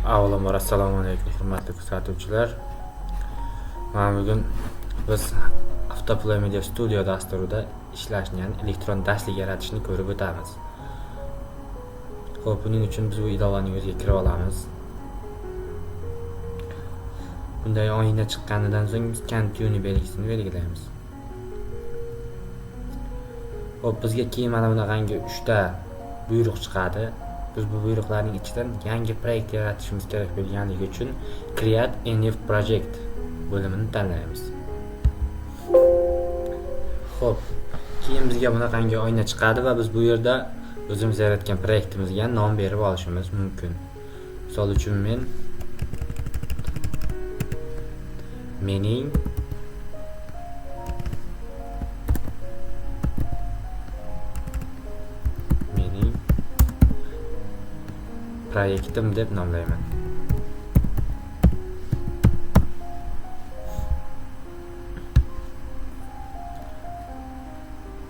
Avvalambor assalomu alaykum hurmatli kuzatuvchilar. Mana bugun biz Autoplay Media Studio dasturida ishlashni, ya'ni elektron darslik yaratishni ko'rib o'tamiz. Xo'p, buning uchun biz bu ilovaning o'ziga kirib olamiz. Bunday oyna chiqqanidan so'ng biz continue belgisini belgilaymiz. Xo'p, bizga keyin mana bunaqangi 3 ta buyruq chiqadi. Biz bu buyruqlarning ichidan yangi proyekt yaratishimiz kerak bo'lganligi uchun Create a new project bo'limini tanlaymiz. Xo'p, keyin bizga bunaqangi oyna chiqadi va biz bu yerda o'zimiz yaratgan proyektimizga nom berib olishimiz mumkin. Misol uchun mening proyektim deb nomlayman.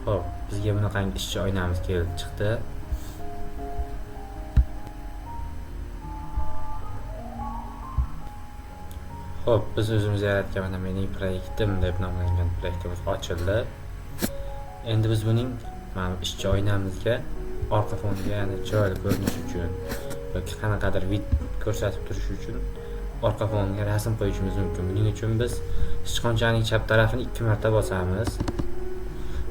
Xo'p, bizga bunaqangi ishchi oynamiz kelib chiqdi. Xo'p, biz o'zimiz yaratgan mana mening proyektim deb nomlangan proyektimiz ochildi. Endi biz buning mana ishchi oynamizga orqa fonga, ya'ni chiroyli ko'rinish uchun yoki qanaqadir vid ko'rsatib turish uchun orqa fonga rasm qo'yishimiz mumkin. Buning uchun biz sichqonchaning chap tarafini 2 marta bosamiz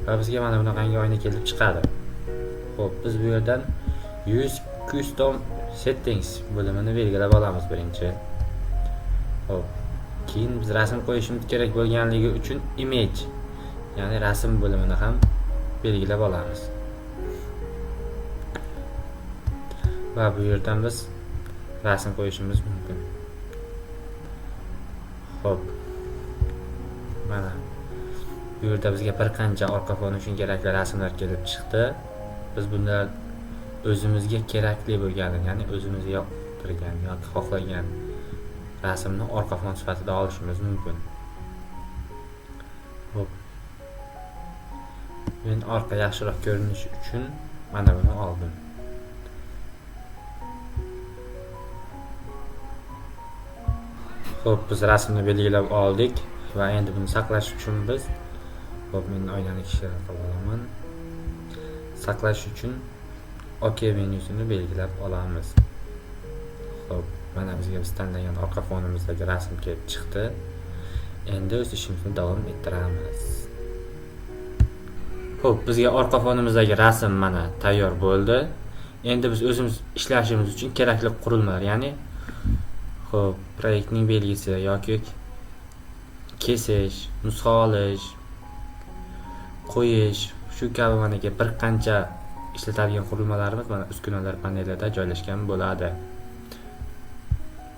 va bizga mana bunaqangi oyna kelib chiqadi. Xo'p, biz bu yerdan Use Custom Settings bo'limini belgilab olamiz birinchi. Xo'p, keyin biz rasm qo'yishimiz kerak bo'lganligi uchun Image, ya'ni rasm bo'limini ham belgilab olamiz. Va bu yerdan biz rasm qo'yishimiz mumkin. Xo'p, mana bu yerda bizga bir qancha orqa fon uchun kerakli rasmlar kelib chiqdi. Biz bundan o'zimizga kerakli bo'lgan, ya'ni o'zimizga yoqtirgan yoki xohlagan rasmni orqa fon sifatida olishimiz mumkin. Xo'p, men orqa yaxshiroq ko'rinishi uchun mana buni oldim. Xo'p, biz rasmni belgilab oldik va endi buni saqlash uchun biz men oynani kishilab qolaman. Saqlash uchun OK menyusini belgilab olamiz. Xo'p, mana bizga biz tanlagan orqa fonimizdagi rasm kelib chiqdi. Endi o'z ishimizni davom ettiramiz. Xo'p, bizga orqa fonimizdagi rasm mana tayyor bo'ldi. Endi biz o'zimiz ishlashimiz uchun kerakli qurilmalar, ya'ni xo'p, proyektning belgisi yoki kesish, nusxa olish, qo'yish, shu kabi mana bir qancha ishlatadigan qurilmalarimiz mana uskunalar panelida joylashgan bo'ladi.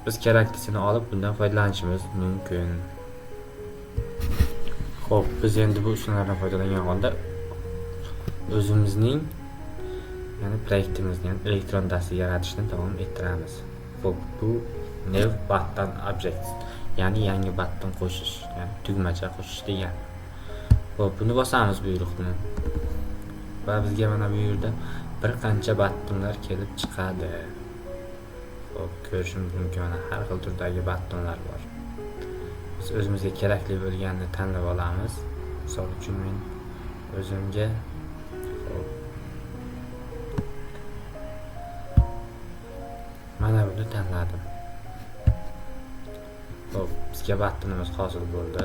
Biz keraklisini olib bundan foydalanishimiz mumkin. Xo'p, biz endi bu uskunalardan foydalangan holda o'zimizning ya'ni proyektimizni, ya'ni elektron darslik yaratishni davom ettiramiz. Xo'p, bu New button object, ya'ni yangi button qo'shish, ya'ni tugmacha qo'shish degan. Xo'p, buni bosamiz buyruqni. Va bizga mana bu yerda bir qancha buttonlar kelib chiqadi. Xo'p, ko'rishimiz mumkin, mana har xil turdagi buttonlar bor. Biz o'zimizga kerakli bo'lganini tanlab olamiz. Misol uchun men o'zimga mana buni tanladim. Xo'p, bizga buttonimiz hosil bo'ldi.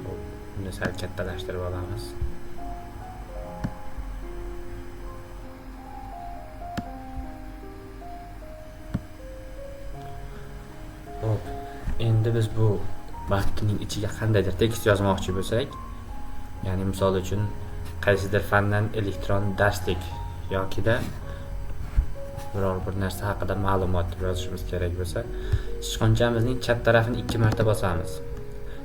Xo'p, buni sal kattalashtirib olamiz. Xo'p, endi biz bu buttonning ichiga qandaydir tekst yozmoqchi bo'lsak, ya'ni misol uchun qaysidir fandan elektron darslik yokida biror bir narsa haqida ma'lumot yozishimiz kerak bo'lsa, sichqonchamizning chap tarafini 2 marta bosamiz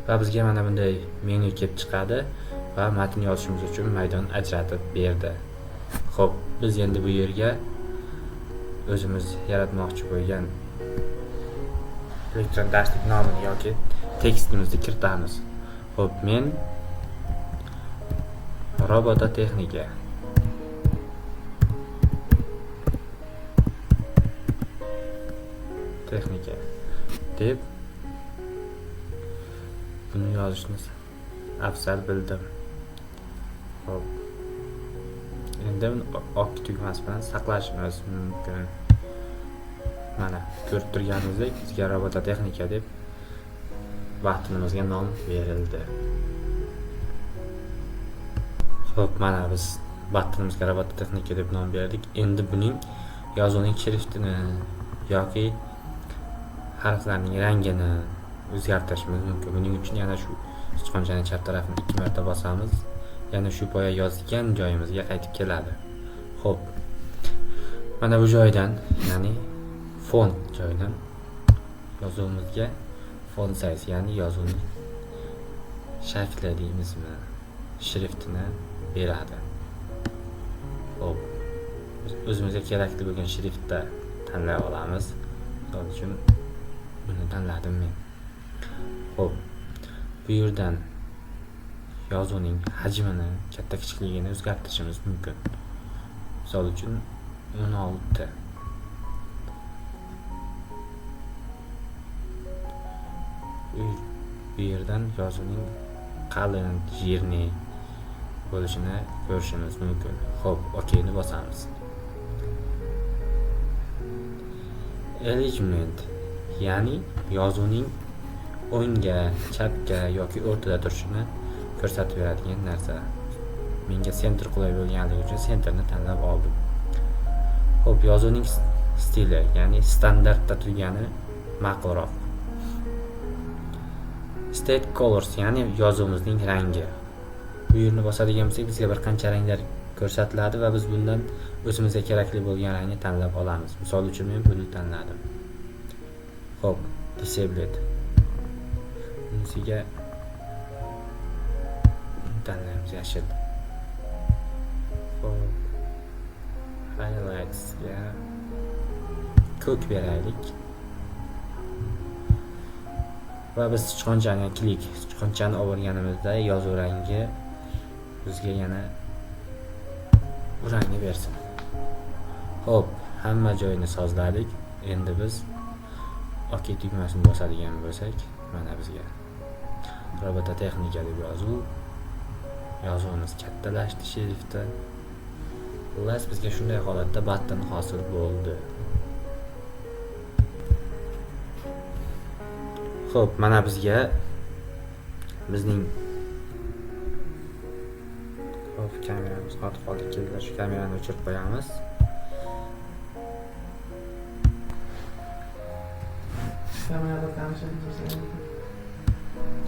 va bizga mana bunday menyu kelib chiqadi va matn yozishimiz uchun maydon ajratib berdi. Xo'p, biz endi bu yerga o'zimiz yaratmoqchi bo'lgan elektron darslik nomini yoki tekstimizni kiritamiz. Xo'p, men robototexnika texnika deb buni yozishni afzal bildim. Hop. Endi oq tugmasi bilan saqlashimiz mumkin. Mana ko'rib turganingizdek, bizga robototexnika deb vaqtimizga nom berildi. Xo'p, mana biz vaqtimizga robototexnika deb nom berdik. Endi buning yozuvining shriftini yoki harflarning rangini o'zgartirishimiz mumkin. Buning uchun yana shu sichqonchaning chap tarafini 2 marta bosamiz. Yana shu boya yozgan joyimizga qaytib keladi. Xo'p. Mana bu joydan, ya'ni font joyidan yozuvimizga font size, ya'ni yozuvning shakli deymizmi, shriftini beradi. Xo'p. O'zimizga kerakli bo'lgan shriftda tanlay olamiz. Misol uchun buni tanladim men. Xo'p. Bu yerdan yozuvning hajmini, katta kichikligini o'zgartirishimiz mumkin. Misol uchun 16. Bu yerdan yozuvning qalin, jirni bo'lishini ko'rishimiz mumkin. Xo'p, OK ni bosamiz. Alignment, ya'ni yozuvning o'ngga, chapga yoki o'rtada turishini ko'rsatib beradigan narsa. Menga center qulay bo'lganligi uchun centerni tanlab oldim. Xo'p, yozuvning stili, ya'ni standartda turgani ma'qulroq. State colors, ya'ni yozuvimizning rangi. Bu yerni bosadigan bo'lsak, bizga bir qancha ranglar ko'rsatiladi va biz bundan o'zimizga kerakli bo'lgan rangni tanlab olamiz. Misol uchun men buni tanladim. Xo'p, disabled. Bunisiga tanlaymiz yashil. Xo'p, highlights ga ko'k beraylik. Va biz sichqonchani olganimizda yozuv rangi bizga yana bu rangni bersin. Xo'p, hamma joyini sozladik. Endi biz OK tugmasini bosadigan bo'lsak, mana bizga robototexnika deb yozuvimiz kattalashdi shriftda. Xullas, bizga shunday holatda button hosil bo'ldi. Xo'p, mana bizga bizning kameramiz qotib qoldi. Kelinglar, shu kamerani o'chirib qo'yamiz.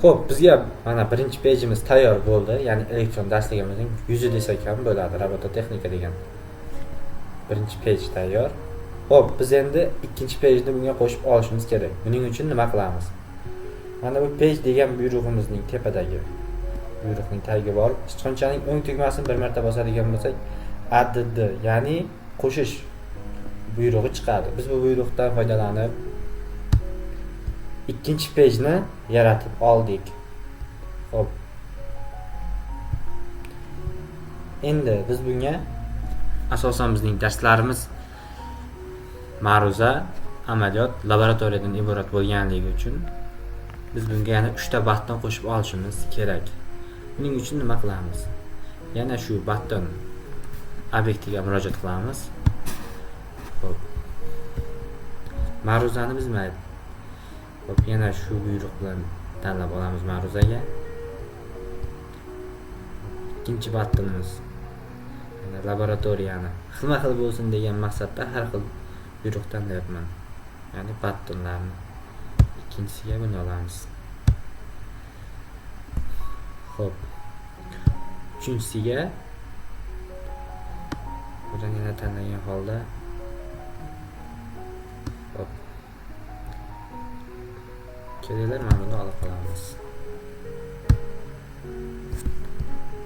Xo'p, bizga mana birinchi pejimiz tayyor bo'ldi. Ya'ni elektron darsligimizning yuzi desak ham bo'ladi. Robototexnika degan birinchi pej tayyor. Xo'p, biz endi ikkinchi pejni bunga qo'shib olishimiz kerak. Buning uchun nima qilamiz? Mana bu pej degan buyrug'imizning tepadagi buyruqning tagiga borib, sichqonchaning o'ng tugmasini bir marta bosadigan bo'lsak, add, ya'ni qo'shish buyrug'i chiqadi. Biz bu buyruqdan foydalanib ikkinchi pejni yaratib oldik. Xo'p. Endi biz bunga asosan bizning darslarimiz ma'ruza, amaliyot, laboratoriyadan iborat bo'lganligi uchun biz bunga yana 3 ta button qo'shib olishimiz kerak. Buning uchun nima qilamiz? Yana shu button obyektiga murojaat qilamiz. Xo'p. Ma'ruzani biz Xo'p, yana shu buyruq bilan tanlab olamiz ma'ruzaga. Ikkinchi buttonimiz yana laboratoriyani xilma-xil bo'lsin degan maqsadda har xil buyruq tanlayapman. Ya'ni buttonlarni ikkinchisiga buni olamiz. Xo'p. Uchinchisiga buradan yana tanlagan holda hop. Kelinglar, mana buni olib qolamiz.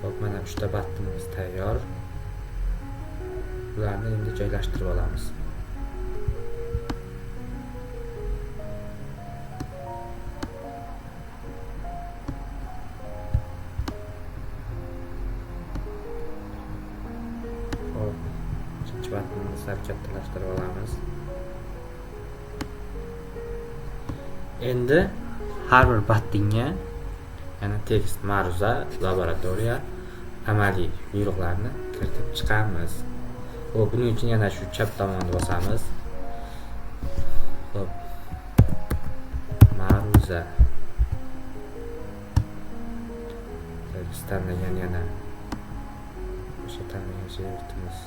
Hop, mana 3 ta buttonimiz tayyor. Bularni endi joylashtirib olamiz. Hop, ikkinchi buttonni sal kattalashtirib olamiz. Endi har bir battinga yana tekst, ma'ruza, laboratoriya, amaliy buyruqlarni kiritib chiqamiz. Xo'p, buning uchun yana shu chap tomonni bosamiz. Xo'p. Ma'ruza. Biz tanlagan yana o'sha tanlagan shriftimiz.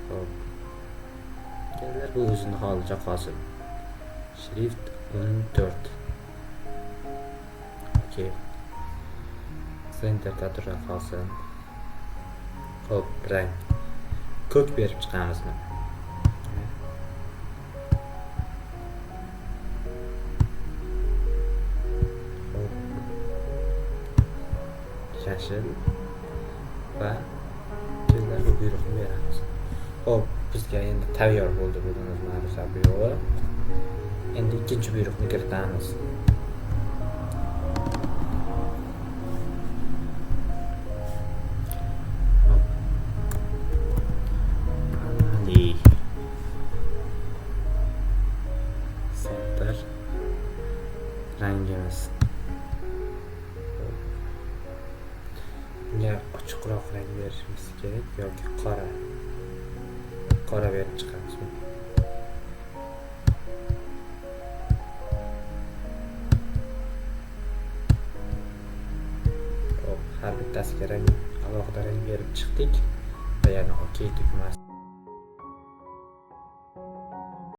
Xo'p. Kelar bu o'zini holicha qolsin. Shrift 14. Okey. Center tatura qolsin. Xo'p, rang. Ko'k berib chiqamizmi? Yashil va kelar bu buyruqni beramiz. Xo'p, bizga endi tayyor bo'ldi bugunimiz ma'ruza buyrug'i. Endi ikkinchi buyruqni kiritamiz. Amaliy center rangimiz. Bunga ochiqroq rang berishimiz kerak yoki qora berib chiqamiz. Hop, har bittasiga rang, alohida rang berib chiqdik va yana OK tugmasi